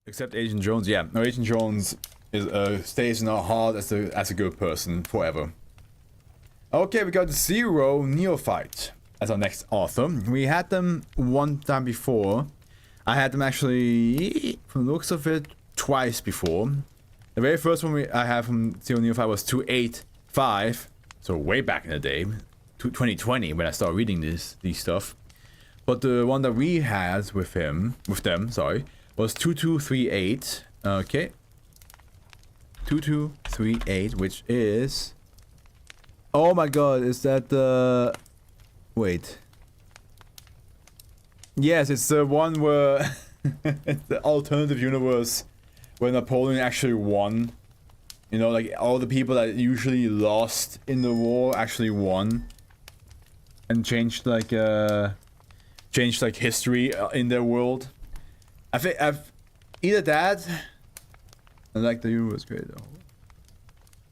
Except Agent Jones, yeah. No, Agent Jones is stays in our heart as a good person forever. Okay, we got Zero Neophyte as our next author. We had them one time before. I had them actually, from the looks of it, twice before. The very first one I have from Zero Neophyte was 285, so way back in the day, 2020 when I started reading these stuff. But the one that we had with them, was 2238. Okay, 2238, which is, oh my god, is that the, wait, yes, it's the one where it's the alternative universe where Napoleon actually won. You know, like all the people that usually lost in the war actually won and changed like history in their world. I think either that, I like the universe created.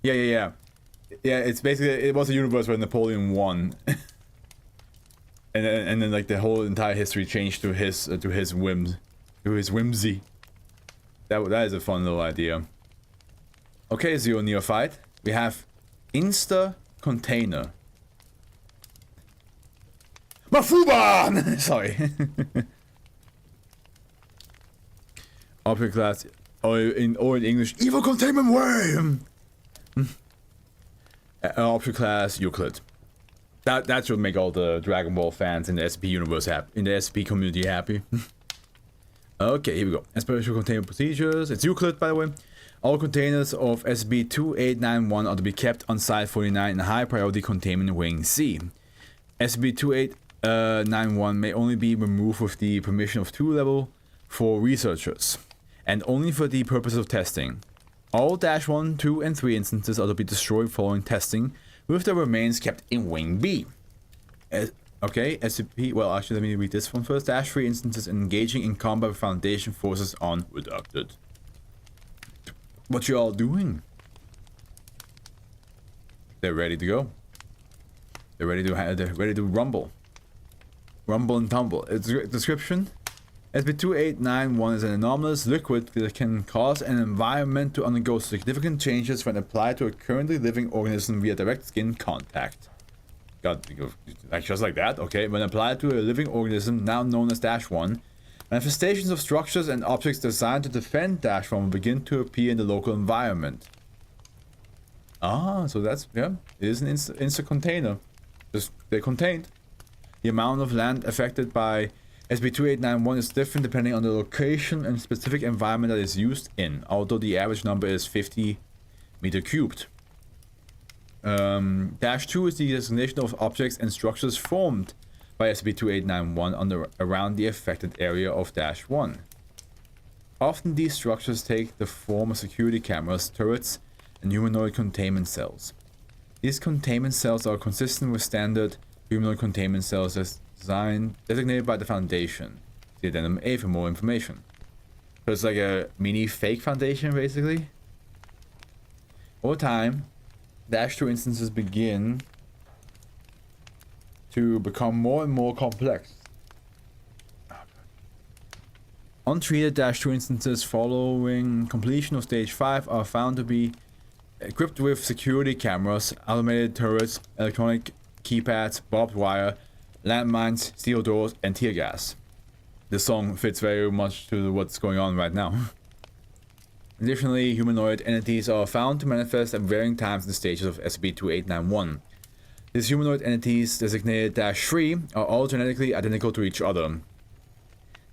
Yeah. It's basically, it was a universe where Napoleon won, and then like the whole entire history changed to his whimsy. That is a fun little idea. Okay, Zero Neophyte. We have Insta-Container. Mafuban! Sorry. Object class, or in English, Evil Containment Worm! Object class, Euclid. That should make all the Dragon Ball fans in the SCP universe happy, in the SCP community happy. Okay, here we go. Special containment procedures. It's Euclid, by the way. All containers of SCP-2891 are to be kept on Site-49 in high priority containment wing C. SCP-2891 may only be removed with the permission of 2 level 4 researchers, and only for the purpose of testing. All -1, 2, and 3 instances are to be destroyed following testing, with the remains kept in Wing B. Okay, SCP, well actually let me read this one first. -3 instances engaging in combat with Foundation forces on redacted. What you all doing? They're ready to go. They're ready to rumble. Rumble and tumble. Its description: SCP-2891 is an anomalous liquid that can cause an environment to undergo significant changes when applied to a currently living organism via direct skin contact. God, like just like that? Okay. When applied to a living organism, now known as -1, manifestations of structures and objects designed to defend -1 will begin to appear in the local environment. Ah, so that's, yeah, it is an Insta-Container. Just, they're contained. The amount of land affected by SCP-2891 is different depending on the location and specific environment that is used in, although the average number is 50 meter cubed. -2 is the designation of objects and structures formed by SCP-2891 around the affected area of -1. Often these structures take the form of security cameras, turrets, and humanoid containment cells. These containment cells are consistent with standard humanoid containment cells as designated by the Foundation. See addendum A for more information. So it's like a mini fake Foundation, basically. Over time, -2 instances begin to become more and more complex. Untreated -2 instances following completion of Stage 5 are found to be equipped with security cameras, automated turrets, electronic keypads, barbed wire, landmines, steel doors, and tear gas. This song fits very much to what's going on right now. Additionally, humanoid entities are found to manifest at varying times in the stages of SCP-2891. These humanoid entities, designated -3, are all genetically identical to each other.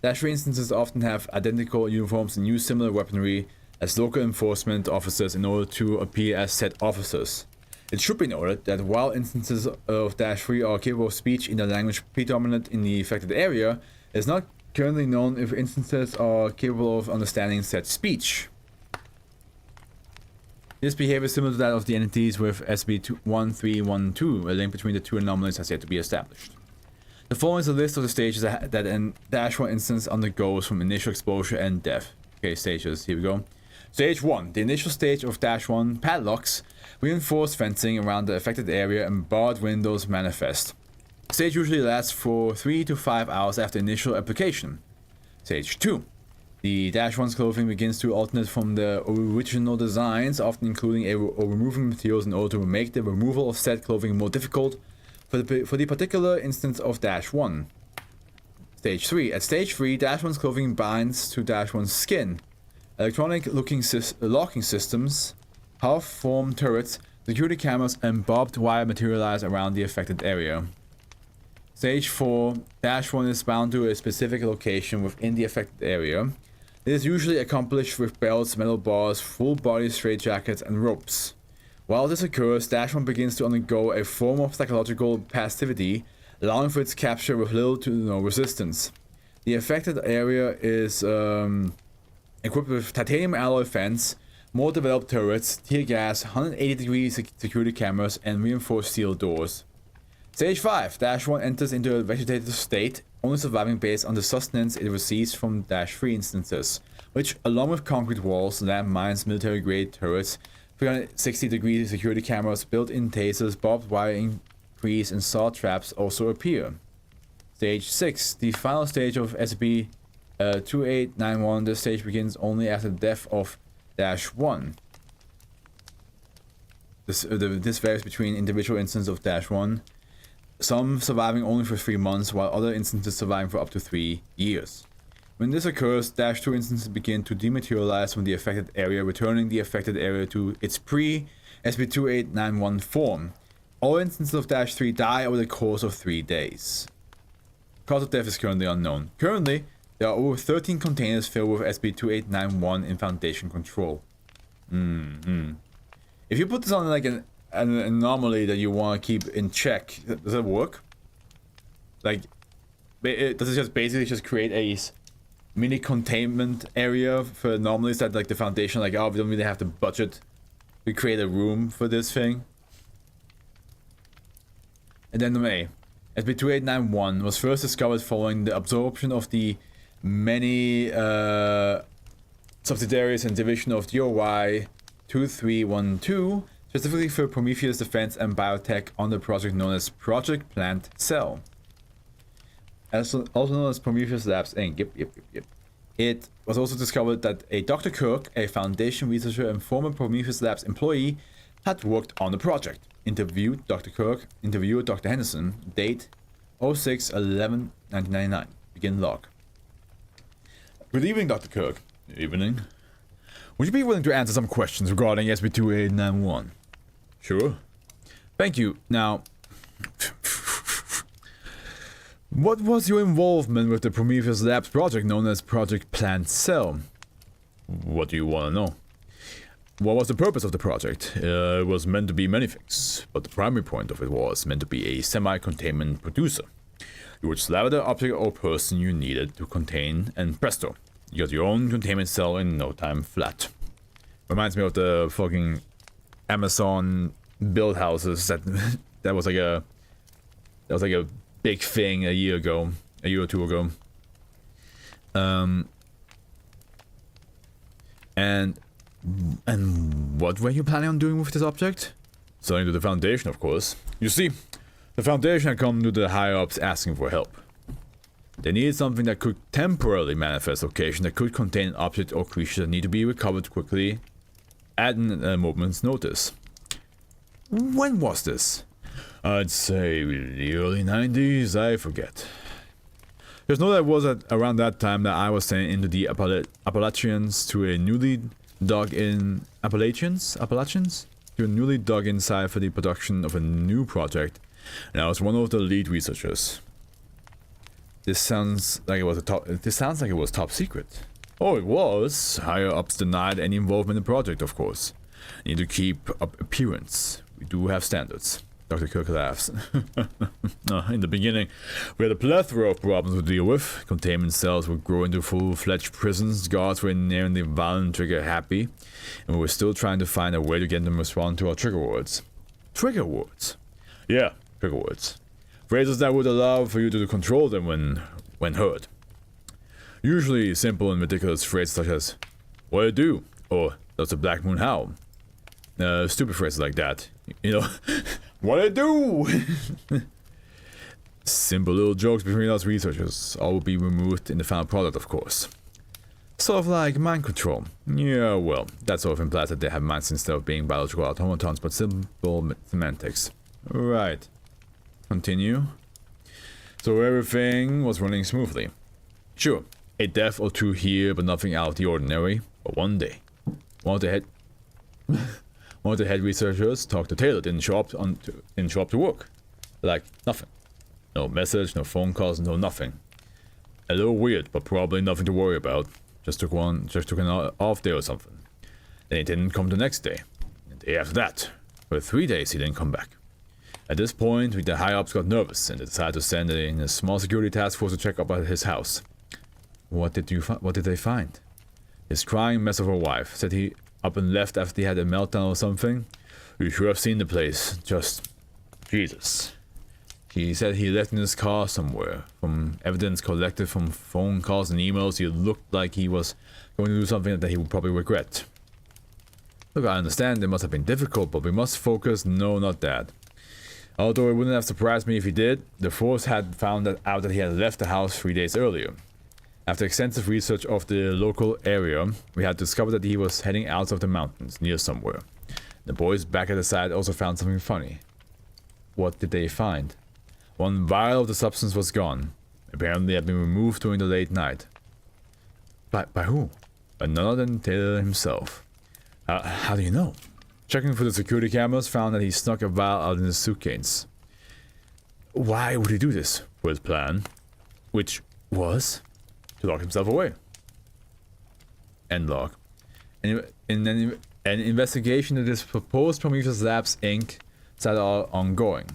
-3 instances often have identical uniforms and use similar weaponry as local enforcement officers in order to appear as said officers. It should be noted that while instances of -3 are capable of speech in the language predominant in the affected area, it is not currently known if instances are capable of understanding said speech. This behavior is similar to that of the entities with SCP-1312. A link between the two anomalies has yet to be established. The following is a list of the stages that an -1 instance undergoes from initial exposure and death. Okay, stages, here we go. Stage 1. The initial stage of -1 padlocks, reinforced fencing around the affected area, and barred windows manifest. The stage usually lasts for 3 to 5 hours after initial application. Stage 2. The -1's clothing begins to alternate from the original designs, often including or removing materials in order to make the removal of said clothing more difficult for the particular instance of -1. Stage 3. At Stage 3, -1's clothing binds to -1's skin. Electronic locking systems, half-formed turrets, security cameras, and barbed wire materialize around the affected area. Stage 4. -1 is bound to a specific location within the affected area. It is usually accomplished with belts, metal bars, full-body straitjackets, and ropes. While this occurs, -1 begins to undergo a form of psychological passivity, allowing for its capture with little to no resistance. The affected area is equipped with titanium alloy fence, more developed turrets, tear gas, 180-degree security cameras, and reinforced steel doors. Stage 5. -1 enters into a vegetative state, only surviving based on the sustenance it receives from -3 instances, which, along with concrete walls, landmines, military-grade turrets, 360-degree security cameras, built-in tasers, barbed wire increase, and saw traps also appear. Stage 6. The final stage of SCP-2891. This stage begins only after the death of -1. This varies between individual instances of -1, some surviving only for 3 months, while other instances surviving for up to 3 years. When this occurs, -2 instances begin to dematerialize from the affected area, returning the affected area to its pre-SCP-2891 form. All instances of -3 die over the course of 3 days. Cause of death is currently unknown. Currently, there are over 13 containers filled with SCP-2891 in Foundation control. If you put this on like an anomaly that you want to keep in check, does it work? Like, does it just basically just create a mini containment area for anomalies that like the Foundation, like, oh, we don't really have the budget, we create a room for this thing? Addendum A. SCP-2891 was first discovered following the absorption of the many subsidiaries and division of DOI 2312, specifically for Prometheus Defense and Biotech on the project known as Project Plant Cell. Also known as Prometheus Labs Inc. Yep. It was also discovered that a Dr. Kirk, a Foundation researcher and former Prometheus Labs employee, had worked on the project. Interviewed Dr. Kirk, interviewer Dr. Henderson, date 06/11/1999. Begin log. Good evening, Dr. Kirk. Good evening. Would you be willing to answer some questions regarding SCP-2891? Sure. Thank you. Now, what was your involvement with the Prometheus Labs project known as Project Plant Cell? What do you want to know? What was the purpose of the project? It was meant to be many things, but the primary point of it was meant to be a semi-containment producer. You would slap the object or person you needed to contain, and presto, you got your own containment cell in no time flat. Reminds me of the fucking Amazon build houses that was like a big thing a year or two ago. And what were you planning on doing with this object? Selling to the Foundation, of course. You see, the Foundation had come to the higher-ups asking for help. They needed something that could temporarily manifest location that could contain an object or creature that need to be recovered quickly at a moment's notice. When was this? I'd say the early 90s, I forget. Just know that it was around that time that I was sent into the Appalachians to a newly dug in Appalachians? To a newly dug inside for the production of a new project, and I was one of the lead researchers. This sounds like it was top secret. Oh, it was. Higher ups denied any involvement in the project, of course. Need to keep up appearance. We do have standards. Dr. Kirk laughs. In the beginning, we had a plethora of problems to deal with. Containment cells would grow into full-fledged prisons, guards were nearly violent trigger happy, and we were still trying to find a way to get them to respond to our trigger words. Trigger words? Yeah, trigger words. Phrases that would allow for you to control them when heard. Usually simple and ridiculous phrases such as, "What do you do?" or "Does the black moon howl?" Stupid phrases like that. You know, "What do I do?" Simple little jokes between us researchers, all will be removed in the final product, of course. Sort of like mind control. Yeah, well, that sort of implies that they have minds instead of being biological automatons, but simple semantics. Right. Continue. So everything was running smoothly. Sure, a death or two here, but nothing out of the ordinary. But one day, one of the head researchers talked to Taylor, didn't show up to work. Like, nothing. No message, no phone calls, no nothing. A little weird, but probably nothing to worry about. Just took an off day or something. Then he didn't come the next day. And the day after that. For 3 days he didn't come back. At this point, the high-ups got nervous and they decided to send in a small security task force to check up at his house. What did they find? His crying mess of a wife. Said he up and left after he had a meltdown or something. You should have seen the place. Just... Jesus. He said he left in his car somewhere. From evidence collected from phone calls and emails, he looked like he was going to do something that he would probably regret. Look, I understand it must have been difficult, but we must focus. No, not that. Although it wouldn't have surprised me if he did, the force had found out that he had left the house 3 days earlier. After extensive research of the local area, we had discovered that he was heading out of the mountains, near somewhere. The boys back at the site also found something funny. What did they find? One vial of the substance was gone. Apparently it had been removed during the late night. By who? By none other than Taylor himself. How do you know? Checking for the security cameras found that he snuck a vial out in his suitcase. Why would he do this? For his plan. Which was? To lock himself away. End log. An investigation into this proposed Prometheus Labs Inc. is ongoing.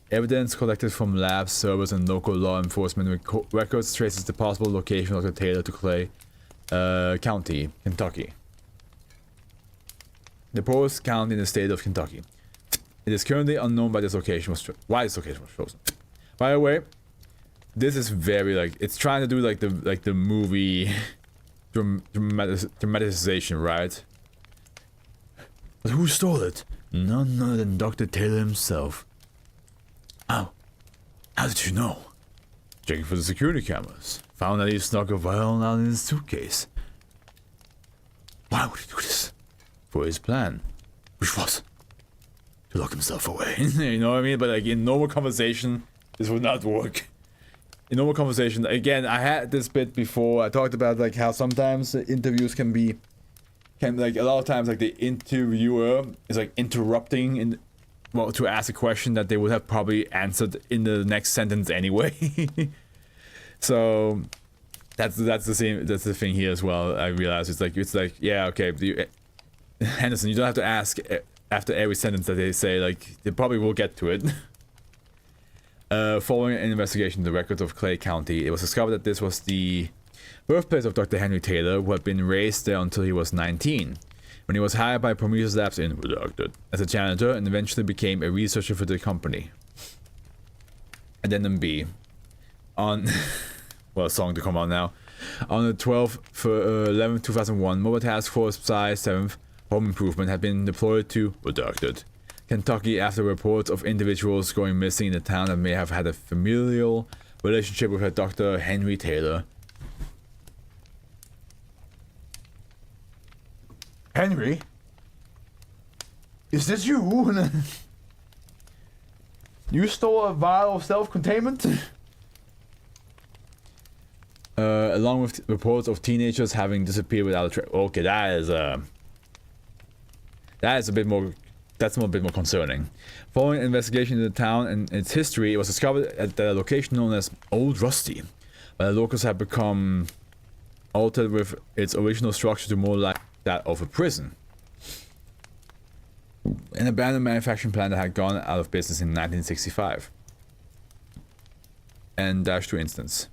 Evidence collected from labs, servers, and local law enforcement records traces the possible location of Dr. Taylor to Clay County, Kentucky. The poorest county in the state of Kentucky. It is currently unknown why this location was chosen. By the way, this is very it's trying to do the movie dramatization, right? But who stole it? None other than Dr. Taylor himself. How did you know? Checking for the security cameras. Found that he snuck a vial out in his suitcase. Why would he do this? For his plan. Which was to lock himself away. You know what I mean? But in normal conversation, this would not work. In normal conversation, again, I had this bit before. I talked about how sometimes interviews can a lot of times the interviewer is interrupting to ask a question that they would have probably answered in the next sentence anyway. So that's the same. That's the thing here as well. I realize it's yeah, okay, Henderson, you don't have to ask after every sentence that they say. They probably will get to it. Following an investigation into the records of Clay County, it was discovered that this was the birthplace of Dr. Henry Taylor, who had been raised there until he was 19. When he was hired by Prometheus Labs in Redacted as a janitor and eventually became a researcher for the company. Addendum B. On... well, a song to come on now. On the 12th for 11th, 2001, Mobile Task Force Psi 7th Home Improvement had been deployed to Redacted, Kentucky after reports of individuals going missing in the town that may have had a familial relationship with a Dr. Henry Taylor. Henry? Is this you? You stole a vial of self-containment? Along with reports of teenagers having disappeared without a trace. Okay, that's a bit more concerning. Following an investigation into the town and its history, it was discovered at the location known as Old Rusty, where the locals had become altered with its original structure to more like that of a prison. An abandoned manufacturing plant that had gone out of business in 1965. And -2 instance.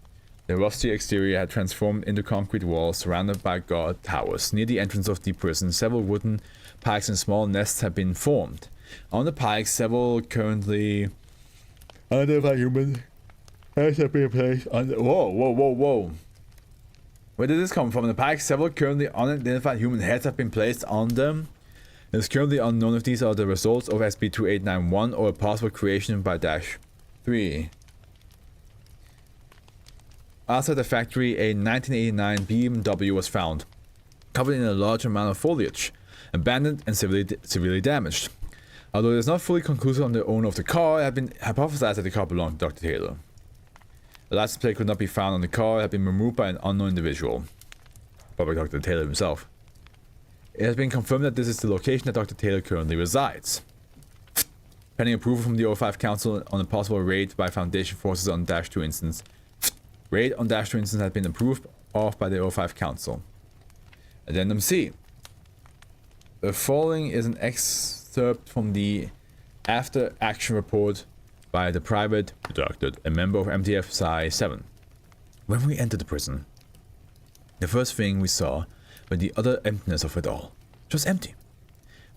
The rusty exterior had transformed into concrete walls surrounded by guard towers. Near the entrance of the prison, several wooden pikes and small nests had been formed. On the pikes, several currently unidentified human heads have been placed on the... Whoa. Where did this come from? The pikes, several currently unidentified human heads have been placed on them. It is currently unknown if these are the results of SB-2891 or a possible creation by -3. Outside the factory, a 1989 BMW was found, covered in a large amount of foliage, abandoned and severely damaged. Although it is not fully conclusive on the owner of the car, it had been hypothesized that the car belonged to Dr. Taylor. The license plate could not be found on the car. It had been removed by an unknown individual, probably Dr. Taylor himself. It has been confirmed that this is the location that Dr. Taylor currently resides. Pending approval from the O5 Council on a possible raid by Foundation forces on -2 instance. Raid on -2 instance has been approved of by the O5 Council. Addendum C. The following is an excerpt from the after action report by the private, redacted, a member of MTF Psi 7. When we entered the prison, the first thing we saw was the utter emptiness of it all. It was empty.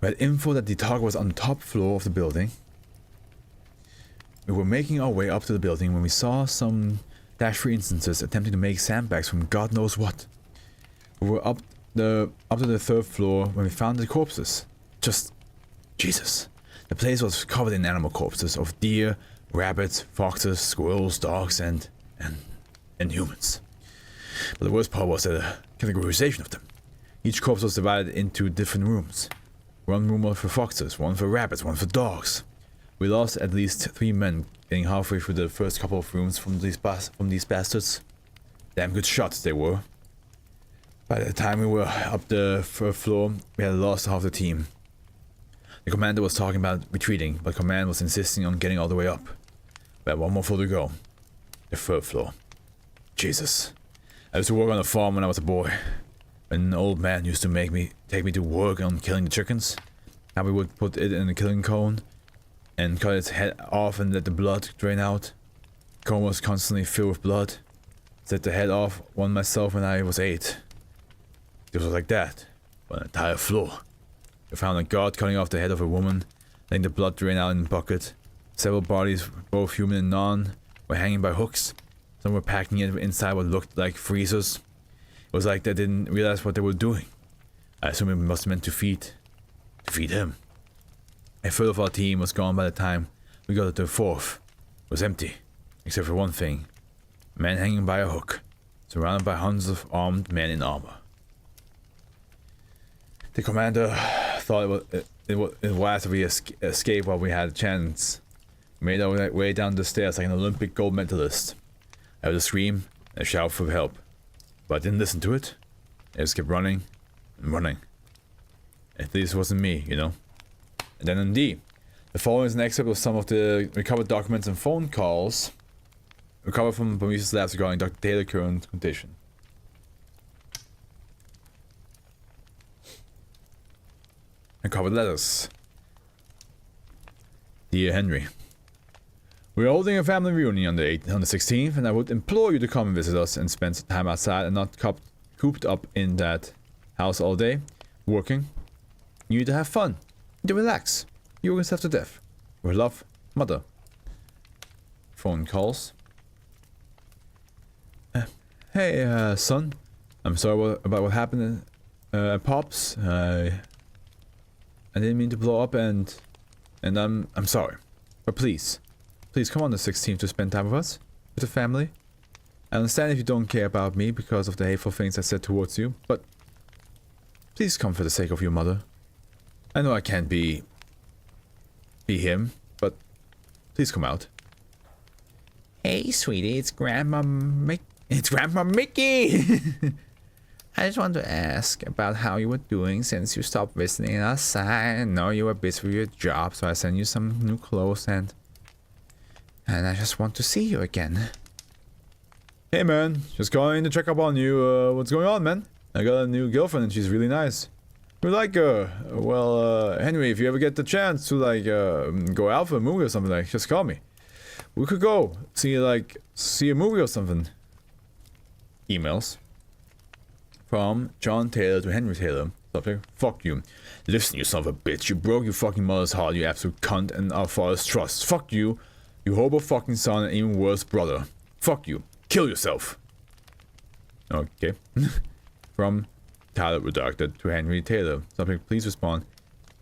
We had info that the target was on the top floor of the building. We were making our way up to the building when we saw some -3 instances attempting to make sandbags from God knows what. We were up to the 3rd floor when we found the corpses. Just Jesus. The place was covered in animal corpses of deer, rabbits, foxes, squirrels, dogs, and humans. But the worst part was the categorization of them. Each corpse was divided into different rooms. One room was for foxes, one for rabbits, one for dogs. We lost at least 3 men getting halfway through the first couple of rooms from these bastards. Damn good shots they were. By the time we were up the 3rd floor, we had lost half the team. The commander was talking about retreating, but command was insisting on getting all the way up. We had one more floor to go. The 3rd floor. Jesus. I used to work on a farm when I was a boy. When an old man used to take me to work on killing the chickens. How we would put it in a killing cone and cut its head off and let the blood drain out. The cone was constantly filled with blood. Set the head off one myself when I was 8. It was like that, on an entire floor. We found a guard cutting off the head of a woman, letting the blood drain out in a bucket. Several bodies, both human and non, were hanging by hooks. Some were packing it inside what looked like freezers. It was like they didn't realize what they were doing. I assume it must have meant to feed him. A third of our team was gone by the time we got to the 4th. It was empty, except for one thing. A man hanging by a hook, surrounded by hundreds of armed men in armor. The commander thought it was wise that we escape while we had a chance. We made our way down the stairs like an Olympic gold medalist. I heard a scream and a shout for help, but I didn't listen to it. I just kept running and running. At least it wasn't me, you know. And then in D, the following is an excerpt of some of the recovered documents and phone calls recovered from Prometheus Labs regarding Dr. Taylor's current condition. Recovered letters. Dear Henry, we are holding a family reunion on the 16th, and I would implore you to come and visit us and spend some time outside and not cooped up in that house all day, working. You need to have fun. You need to relax. You will yourself to death. With love, Mother. Phone calls. Hey, son. I'm sorry about what happened at Pops. I didn't mean to blow up and I'm sorry. But please come on the 16th to spend time with us, with the family. I understand if you don't care about me because of the hateful things I said towards you, but please come for the sake of your mother. I know I can't be him, but please come out. Hey, sweetie, it's Grandma Mickey! I just wanted to ask about how you were doing since you stopped visiting us. I know you were busy with your job, so I sent you some new clothes and I just want to see you again. Hey man, just calling to check up on you. What's going on, man? I got a new girlfriend and she's really nice. You like her? Well, Henry, if you ever get the chance to like go out for a movie or something, like just call me. We could go see a movie or something. Emails. From John Taylor to Henry Taylor. Subject, fuck you. Listen, you son of a bitch. You broke your fucking mother's heart, you absolute cunt, and our father's trust. Fuck you. You hobo fucking son, and even worse, brother. Fuck you. Kill yourself. Okay. From Tyler Redacted to Henry Taylor. Subject, please respond.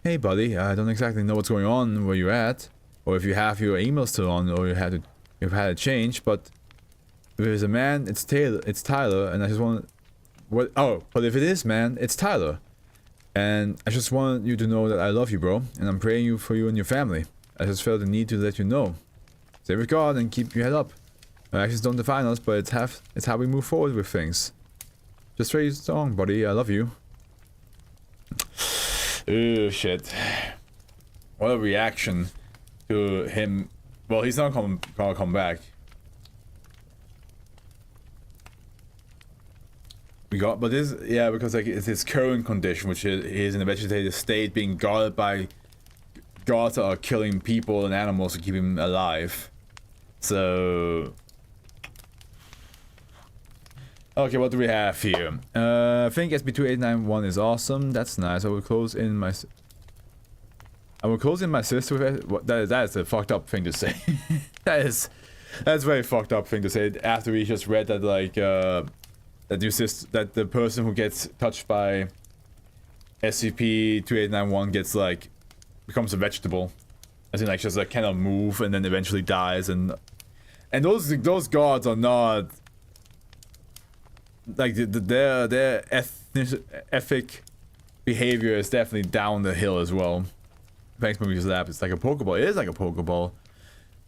Hey buddy, I don't exactly know what's going on where you're at, or if you have your email still on, or you've had it changed, but if it's a man, it's Tyler, and I just want... What? Oh, but if it is man, it's Tyler. And I just want you to know that I love you, bro, and I'm praying for you and your family. I just felt the need to let you know. Stay with God and keep your head up. Our actions don't define us, but it's how we move forward with things. Just stay strong, buddy. I love you. Oh shit. What a reaction to him. Well, he's not gonna come back. But this, yeah, because like it's his current condition, which is in a vegetative state, being guarded by gods that are killing people and animals to keep him alive. So, okay, what do we have here? I think SB2891 is awesome. That's nice. I will close in my sister with it. What, that is a fucked up thing to say. that's a very fucked up thing to say after we just read that like that the person who gets touched by SCP-2891 gets like becomes a vegetable, as in like just like cannot move and then eventually dies, and those gods are not like their ethic behavior is definitely down the hill as well. Thanks, Movie's Lab. It's like a Pokeball. It is like a Pokeball.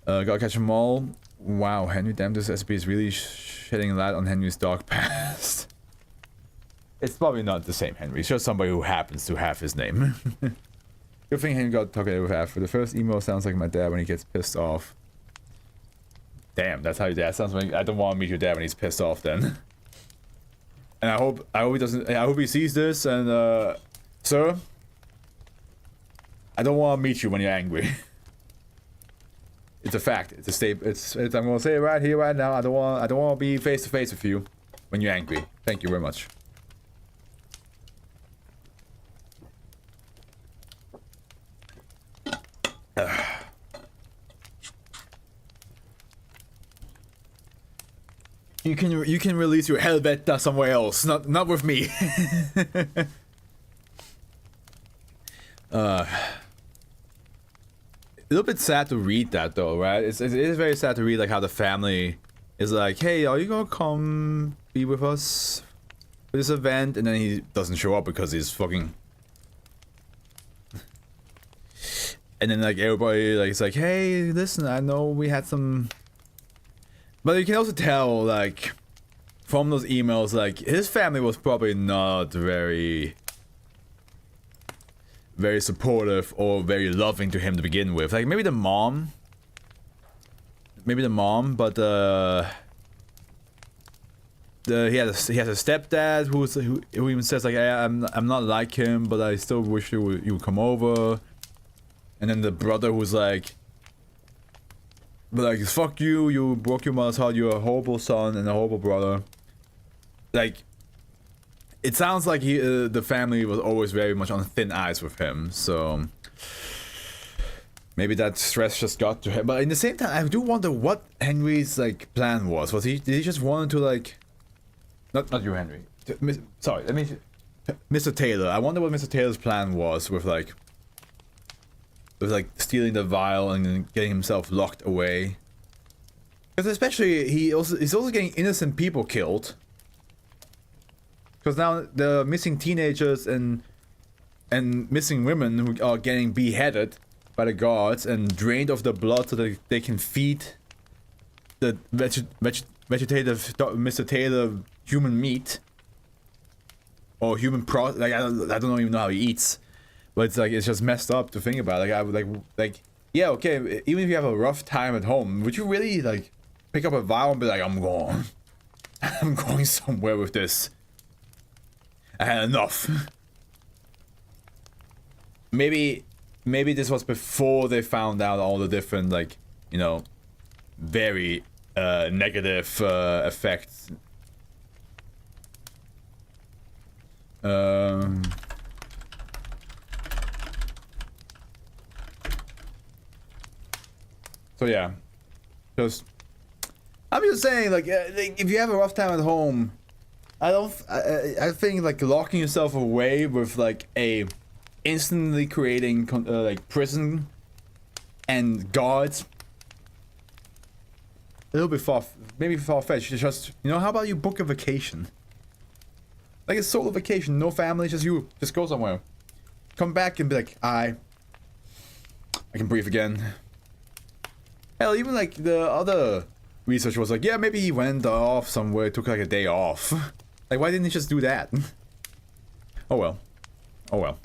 Gotta catch them all. Wow, Henry, damn, this SCP is really shedding light on Henry's dark past. It's probably not the same Henry. It's just somebody who happens to have his name. Good thing Henry got talkative with Afro. The first email sounds like my dad when he gets pissed off. Damn, that's how your dad sounds. I don't want to meet your dad when he's pissed off then. And I hope he doesn't. I hope he sees this. And sir, I don't want to meet you when you're angry. It's a fact. It's a statement. I'm gonna say it right here, right now. I don't want to be face to face with you when you're angry. Thank you very much. You can release your Helveta somewhere else, not with me. A little bit sad to read that though, right? It is very sad to read like how the family is like, hey, are you gonna come be with us for this event? And then he doesn't show up because he's fucking. And then like everybody like it's like, hey, listen, I know we had some. But you can also tell like from those emails like his family was probably not very supportive or very loving to him to begin with. Like maybe the mom, but he has a stepdad who even says like, hey, I'm not like him, but I still wish you would come over. And then the brother who's like, but like, fuck you, you broke your mother's heart, you're a horrible son and a horrible brother. Like, it sounds like the family was always very much on thin ice with him, so maybe that stress just got to him. But in the same time, I do wonder what Henry's like plan was. Did he just want to like, not you, Henry. Sorry, let me, Mr. Taylor. I wonder what Mr. Taylor's plan was with like stealing the vial and then getting himself locked away. Because especially he's also getting innocent people killed. Because now the missing teenagers and missing women who are getting beheaded by the guards and drained of their blood so that they can feed the vegetative Mr. Taylor human meat or human like I don't even know how he eats, but it's like it's just messed up to think about. Like I would like yeah, okay, even if you have a rough time at home, would you really like pick up a vial and be like, I'm going somewhere with this. I had enough. Maybe this was before they found out all the different, like, you know, very negative effects. So yeah, I'm just saying, like if you have a rough time at home, I think like locking yourself away with like a instantly creating like prison and guards a little bit maybe far-fetched. It's just, you know, how about you book a vacation? Like a solo vacation, no family, just you. Just go somewhere. Come back and be like, I can breathe again. Hell, even like the other researcher was like, yeah, maybe he went off somewhere, took like a day off. Like, why didn't he just do that? Oh well. Oh well.